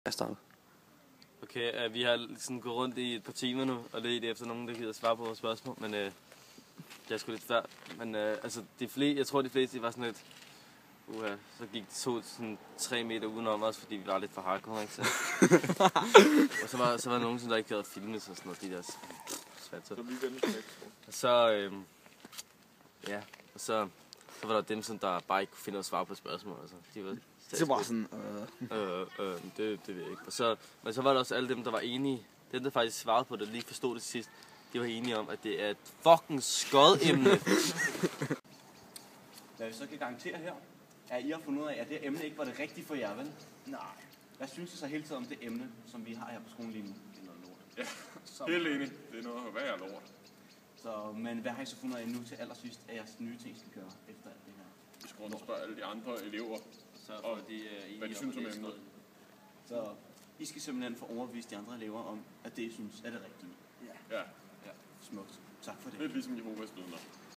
Jeg starter. Okay, vi har sådan gået rundt i et par timer nu, og det er efter nogen, der gider svare på vores spørgsmål, men det er sgu lidt svært. Men altså, jeg tror de fleste de var sådan lidt, så gik de sådan 3 meter udenom os, fordi vi var lidt for hardcore, ikke? Og så var der nogen, der ikke havde filmet og sådan noget, de der svært. Og så var der dem, som der bare ikke kunne finde at svare på spørgsmål, altså. De var det var sådan, det ved jeg ikke. Men så var der også alle dem, der var enige. Dem, der faktisk svarede på det, lige forstod det sidst. De var enige om, at det er et fucking skodemne. Hvad vi så kan garantere her, er, at I har fundet ud af, at det emne ikke var det rigtige for jer, vel? Nej. Hvad synes I så hele tiden om det emne, som vi har her på skolen lige nu? Det er noget lort. Ja, helt enig. Det er noget værre lort. Men hvad har I så fundet af nu til allersidst, at jeres nye ting skal gøre efter alt det her? Vi skal rundt og spørge alle de andre elever, og hvad de synes om emnet. Så I skal simpelthen få overbevist de andre elever om, at det I synes er det rigtige. Ja. Smukt. Tak for det. Lidt ligesom Jehovas vidner.